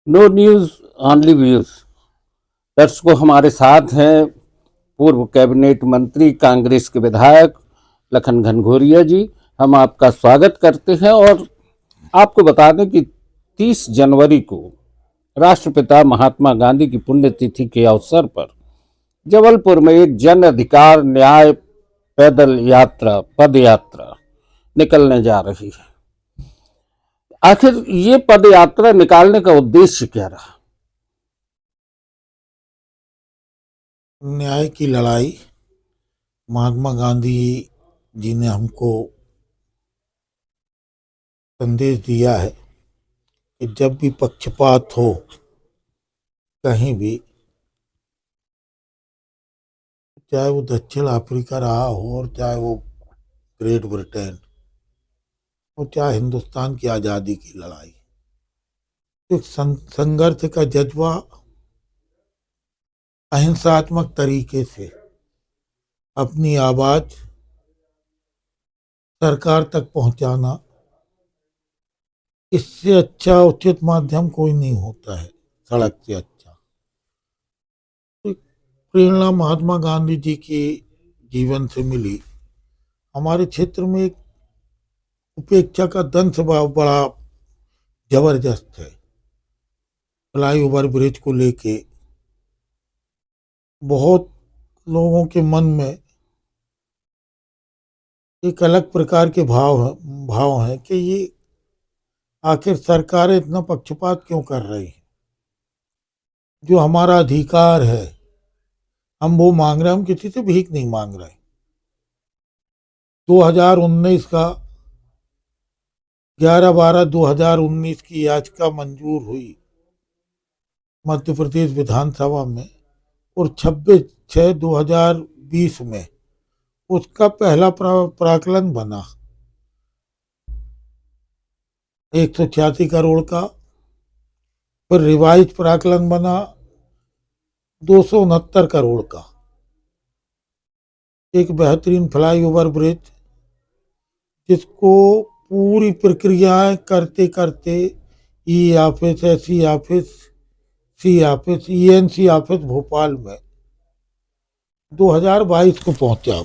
No news only views. दर्शकों, हमारे साथ हैं पूर्व कैबिनेट मंत्री कांग्रेस के विधायक लखन घनघोरिया जी। हम आपका स्वागत करते हैं और आपको बता दें कि 30 जनवरी को राष्ट्रपिता महात्मा गांधी की पुण्यतिथि के अवसर पर जबलपुर में एक जन अधिकार न्याय पैदल यात्रा पद यात्रा निकलने जा रही है। आखिर ये पद यात्रा निकालने का उद्देश्य क्या रहा? न्याय की लड़ाई। महात्मा गांधी जी ने हमको संदेश दिया है कि जब भी पक्षपात हो कहीं भी, चाहे वो दक्षिण अफ्रीका रहा हो और चाहे वो ग्रेट ब्रिटेन और चाहे हिंदुस्तान की आज़ादी की लड़ाई, एक संघर्ष का जज्बा अहिंसात्मक तरीके से अपनी आवाज सरकार तक पहुंचाना, इससे अच्छा उचित माध्यम कोई नहीं होता है सड़क से अच्छा। तो प्रेरणा महात्मा गांधी जी के जीवन से मिली। हमारे क्षेत्र में एक उपेक्षा का दंश भाव बड़ा जबरदस्त है। फ्लाई ओवर ब्रिज को लेके बहुत लोगों के मन में एक अलग प्रकार के भाव हैं कि ये आखिर सरकारें इतना पक्षपात क्यों कर रही है। जो हमारा अधिकार है हम वो मांग रहे हैं, हम किसी से भीख नहीं मांग रहे। 2019 का 11/12/2019 की याचिका मंजूर हुई मध्य प्रदेश विधानसभा में और 26/6/2020 में उसका पहला प्राकलन बना 186 करोड़ का। फिर रिवाइज प्राकलन बना 269 करोड़ का। एक बेहतरीन फ्लाई ओवर ब्रिज जिसको पूरी प्रक्रियाएं करते करते ई ऑफिस, एस ऑफिस, सी ऑफिस, ईएनसी ऑफिस भोपाल में 2022 को पहुंचा।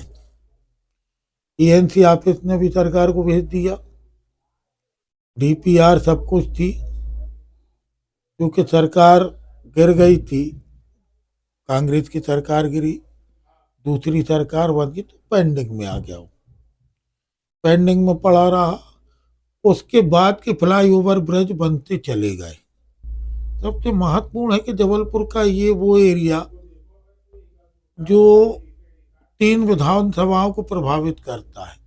ईएनसी ऑफिस ने भी सरकार को भेज दिया, डीपीआर सब कुछ थी। क्योंकि सरकार गिर गई थी, कांग्रेस की सरकार गिरी, दूसरी सरकार बन गई, तो पेंडिंग में आ गया। पेंडिंग में पड़ा रहा। उसके बाद के फ्लाई ओवर ब्रिज बनते चले गए। सबसे महत्वपूर्ण है कि जबलपुर का ये वो एरिया जो 3 विधानसभाओं को प्रभावित करता है।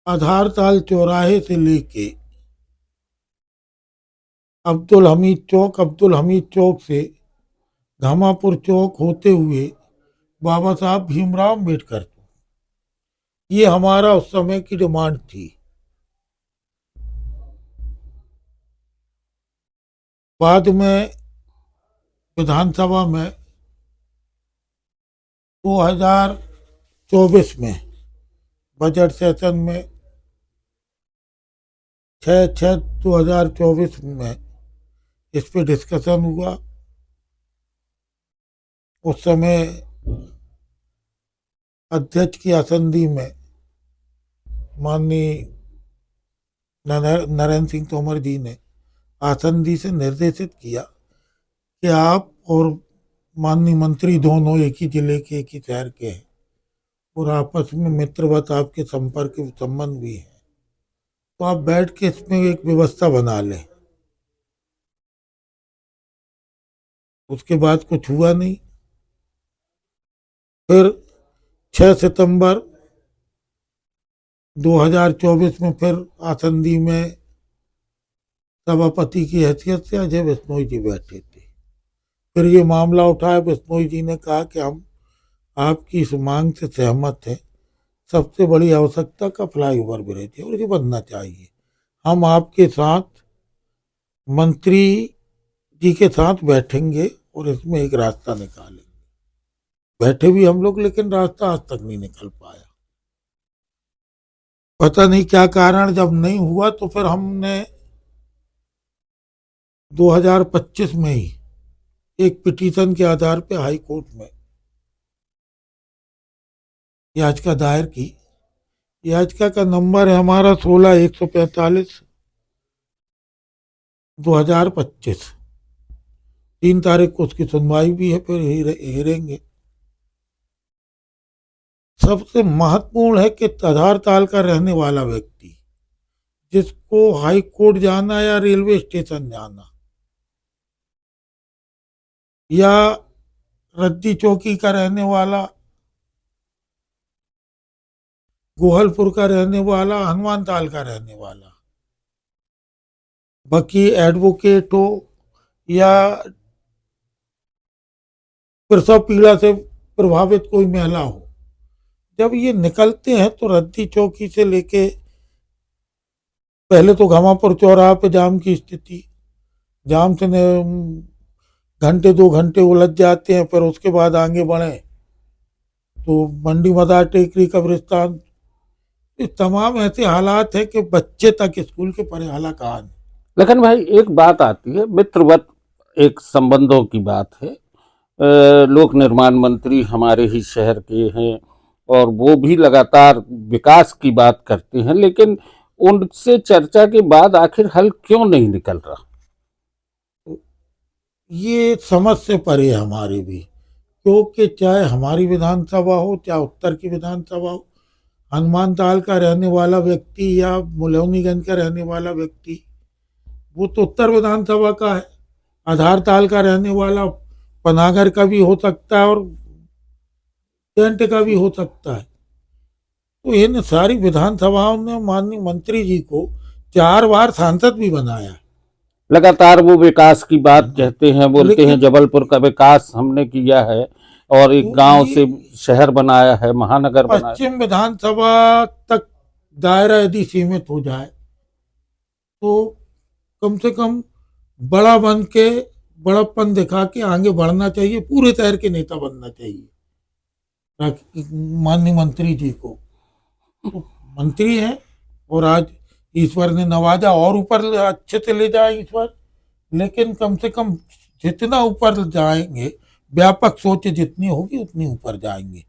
आधारताल चौराहे से लेके अब्दुल हमीद चौक से घामापुर चौक होते हुए बाबा साहब भीमराव अम्बेडकर, ये हमारा उस समय की डिमांड थी। बाद में विधानसभा में 2024 में बजट सेशन में 6/6/2024 में इस पे डिस्कशन हुआ। उस समय अध्यक्ष की आसंदी में माननीय नरेंद्र सिंह तोमर जी ने आसंदी से निर्देशित किया कि आप और माननीय मंत्री दोनों एक ही जिले के, एक ही शहर के हैं और आपस में मित्रवत आपके संपर्क संबंध भी है, तो आप बैठ के इसमें एक व्यवस्था बना लें। उसके बाद कुछ हुआ नहीं। फिर 6 सितंबर 2024 में फिर आसंदी में सभापति की हैसियत से अजय बिश्नोई जी बैठे थे। फिर ये मामला उठाया, बिश्नोई जी ने कहा कि हम आपकी इस मांग से सहमत हैं। सबसे बड़ी आवश्यकता का फ्लाई ओवर ब्रिज है और ये बनना चाहिए। हम आपके साथ, मंत्री जी के साथ बैठेंगे और इसमें एक रास्ता निकालेंगे। बैठे भी हम लोग, लेकिन रास्ता आज तक नहीं निकल पाया। पता नहीं क्या कारण, जब नहीं हुआ तो फिर हमने 2025 में ही एक पिटीशन के आधार पे हाई कोर्ट में याचिका दायर की। याचिका का नंबर है हमारा 16/145 2025। 3 तारीख को उसकी सुनवाई भी है, फिर हेरेंगे। सबसे महत्वपूर्ण है कि आधार ताल का रहने वाला व्यक्ति जिसको हाई कोर्ट जाना या रेलवे स्टेशन जाना या रद्दी चौकी का रहने वाला, गोहलपुर का रहने वाला, हनुमान ताल का रहने वाला, बाकी एडवोकेट हो या प्रसव पीड़ा से प्रभावित कोई महिला हो, जब ये निकलते हैं तो रद्दी चौकी से लेके पहले तो घमापुर चौराहा पे जाम की स्थिति, जाम से घंटे 2 घंटे उलझ जाते हैं। फिर उसके बाद आगे बढ़े तो मंडी मदार टेकरी कब्रिस्तान, ये तमाम ऐसे हालात है कि बच्चे तक स्कूल के पढ़े हाला कहाँ नहीं। लेकिन भाई एक बात आती है, मित्रवत एक संबंधों की बात है। लोक निर्माण मंत्री हमारे ही शहर के हैं और वो भी लगातार विकास की बात करते हैं, लेकिन उनसे चर्चा के बाद आखिर हल क्यों नहीं निकल रहा? ये समझ से परे है हमारी भी, क्योंकि चाहे हमारी विधानसभा हो चाहे उत्तर की विधानसभा हो, हनुमान ताल का रहने वाला व्यक्ति या मुलौनीगंज का रहने वाला व्यक्ति वो तो उत्तर विधानसभा का है, आधार ताल का रहने वाला पनागर का भी हो सकता है और कैंट का भी हो सकता है। तो इन सारी विधानसभाओं ने माननीय मंत्री जी को 4 बार सांसद भी बनाया। लगातार वो विकास की बात कहते हैं, बोलते हैं लेकिन जबलपुर का विकास हमने किया है और एक गांव से शहर बनाया है, महानगर बनाया। पश्चिम विधानसभा तक दायरा यदि सीमित हो जाए तो कम से कम बड़ा बन के बड़प्पन दिखा के आगे बढ़ना चाहिए, पूरे शहर के नेता बनना चाहिए माननीय मंत्री जी को। तो मंत्री हैं और आज ईश्वर ने नवाजा और ऊपर अच्छे से ले जाए ईश्वर, लेकिन कम से कम जितना ऊपर जाएंगे, व्यापक सोच जितनी होगी उतनी ऊपर जाएंगे।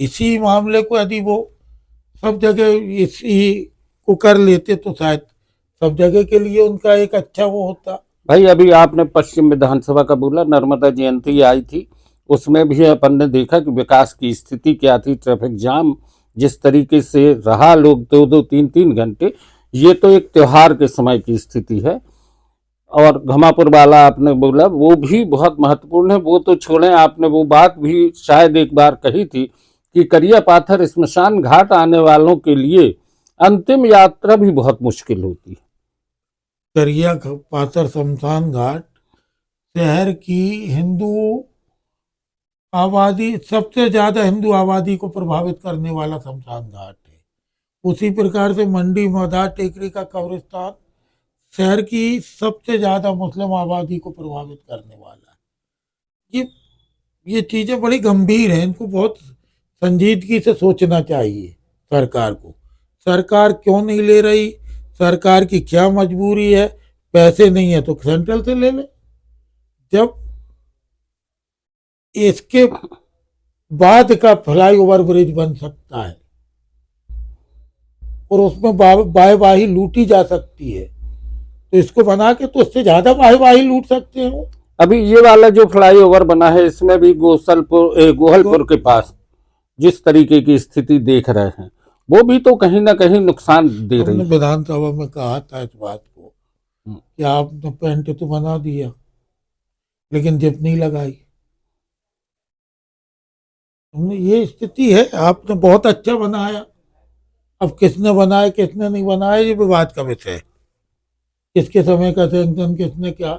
इसी मामले को यदि वो सब जगह इसी को कर लेते तो शायद सब जगह के लिए उनका एक अच्छा वो होता। भाई अभी आपने पश्चिम विधानसभा का बोला, नर्मदा जयंती आई थी, उसमें भी अपन ने देखा कि विकास की स्थिति क्या थी। ट्रैफिक जाम जिस तरीके से रहा, लोग 2-2 3-3 घंटे, ये तो एक त्योहार के समय की स्थिति है। और घमापुर वाला आपने बोला वो भी बहुत महत्वपूर्ण है। वो तो छोड़ें, आपने वो बात भी शायद एक बार कही थी कि करिया पाथर स्मशान घाट आने वालों के लिए अंतिम यात्रा भी बहुत मुश्किल होती है। करिया पाथर शमशान घाट शहर की हिंदू आबादी, सबसे ज्यादा हिंदू आबादी को प्रभावित करने वाला शमशान घाट है। उसी प्रकार से मंडी मदार टेकरी का कब्रिस्तान शहर की सबसे ज्यादा मुस्लिम आबादी को प्रभावित करने वाला है। ये चीजें बड़ी गंभीर हैं, इनको बहुत संजीदगी से सोचना चाहिए सरकार को। सरकार क्यों नहीं ले रही, सरकार की क्या मजबूरी है? पैसे नहीं है तो सेंट्रल से ले ले। जब इसके बाद का फ्लाईओवर ब्रिज बन सकता है और उसमें वाहवाही लूटी जा सकती है, तो इसको बना के तो उससे ज्यादा वाहवाही लूट सकते हैं वो। अभी ये वाला जो फ्लाईओवर बना है इसमें भी गोहलपुर के पास जिस तरीके की स्थिति देख रहे हैं, वो भी तो कहीं ना कहीं नुकसान दे रही हमने है। विधानसभा में कहा था इस बात को कि आपने पेंट तो बना दिया लेकिन जिप नहीं लगाई। हमने ये स्थिति है, आपने बहुत अच्छा बनाया, अब किसने बनाया किसने नहीं बनाया ये विवाद का विषय है। किसके समय का सैंक्शन किसने क्या,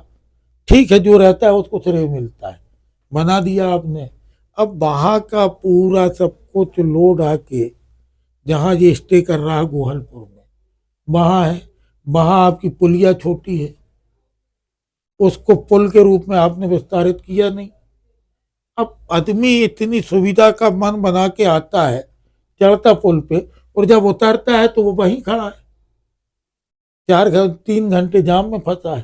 ठीक है, जो रहता है उसको श्रेय मिलता है। बना दिया आपने, अब वहां का पूरा सब कुछ लोड आके जहां ये स्टे कर रहा है गोहलपुर में, वहां है, वहां आपकी पुलिया छोटी है, उसको पुल के रूप में आपने विस्तारित किया नहीं। अब आदमी इतनी सुविधा का मन बना के आता है, चढ़ता पुल पे, और जब उतरता है तो वो वहीं खड़ा है, 3 घंटे जाम में फंसा है।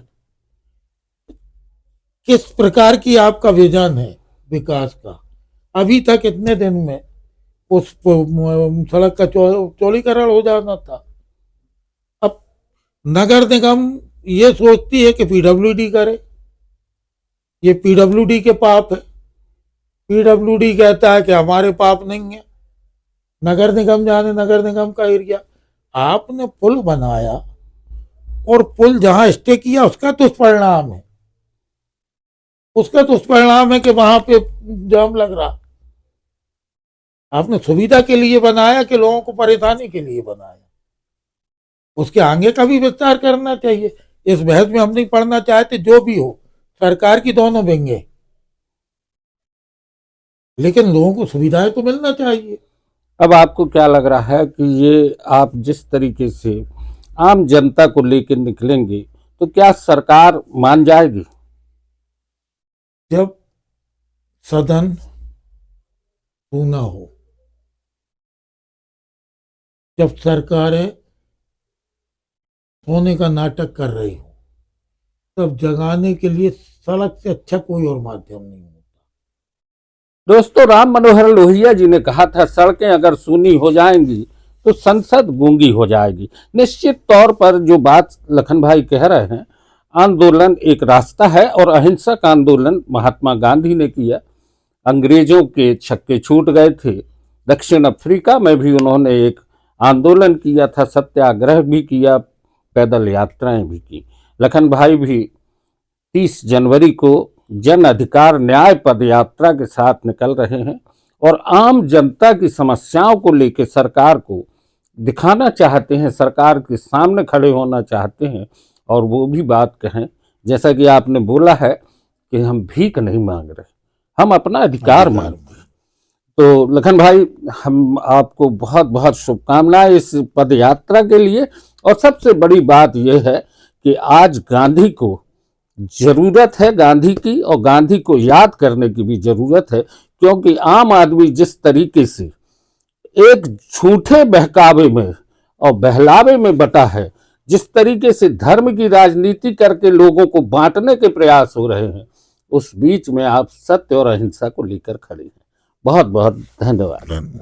किस प्रकार की आपका विजन है विकास का। अभी तक इतने दिन में उस सड़क का चौड़ीकरण हो जाना था। अब नगर निगम ये सोचती है कि पीडब्ल्यूडी करे, ये पीडब्ल्यूडी के पाप है। पीडब्ल्यूडी कहता है कि हमारे पाप नहीं है, नगर निगम जाने, नगर निगम का एरिया। आपने पुल बनाया और पुल जहां स्टे किया उसका दुष्परिणाम है, उसका दुष्परिणाम है कि वहां पे जाम लग रहा। आपने सुविधा के लिए बनाया कि लोगों को परेशानी के लिए बनाया? उसके आगे का भी विस्तार करना चाहिए। इस बहस में हम नहीं पढ़ना चाहते, जो भी हो सरकार की दोनों विंगे, लेकिन लोगों को सुविधाएं तो मिलना चाहिए। अब आपको क्या लग रहा है कि ये आप जिस तरीके से आम जनता को लेकर निकलेंगे तो क्या सरकार मान जाएगी? जब सदन सूना हो, जब सरकारें सोने का नाटक कर रही हो, तब जगाने के लिए सड़क से अच्छा कोई और माध्यम नहीं होता। दोस्तों, राम मनोहर लोहिया जी ने कहा था सड़कें अगर सूनी हो जाएंगी तो संसद गूंगी हो जाएगी। निश्चित तौर पर जो बात लखन भाई कह रहे हैं, आंदोलन एक रास्ता है और अहिंसक आंदोलन महात्मा गांधी ने किया। अंग्रेजों के छक्के छूट गए थे। दक्षिण अफ्रीका में भी उन्होंने एक आंदोलन किया था, सत्याग्रह भी किया, पैदल यात्राएं भी की। लखन भाई भी 30 जनवरी को जन अधिकार न्याय पद यात्रा के साथ निकल रहे हैं और आम जनता की समस्याओं को लेकर सरकार को दिखाना चाहते हैं, सरकार के सामने खड़े होना चाहते हैं और वो भी बात कहें, जैसा कि आपने बोला है कि हम भीख नहीं मांग रहे, हम अपना अधिकार मांगते हैं। तो लखन भाई, हम आपको बहुत बहुत शुभकामनाएं इस पद यात्रा के लिए। और सबसे बड़ी बात यह है कि आज गांधी को जरूरत है, गांधी की, और गांधी को याद करने की भी जरूरत है, क्योंकि आम आदमी जिस तरीके से एक झूठे बहकावे में और बहलावे में बटा है, जिस तरीके से धर्म की राजनीति करके लोगों को बांटने के प्रयास हो रहे हैं, उस बीच में आप सत्य और अहिंसा को लेकर खड़े हैं। बहुत बहुत धन्यवाद।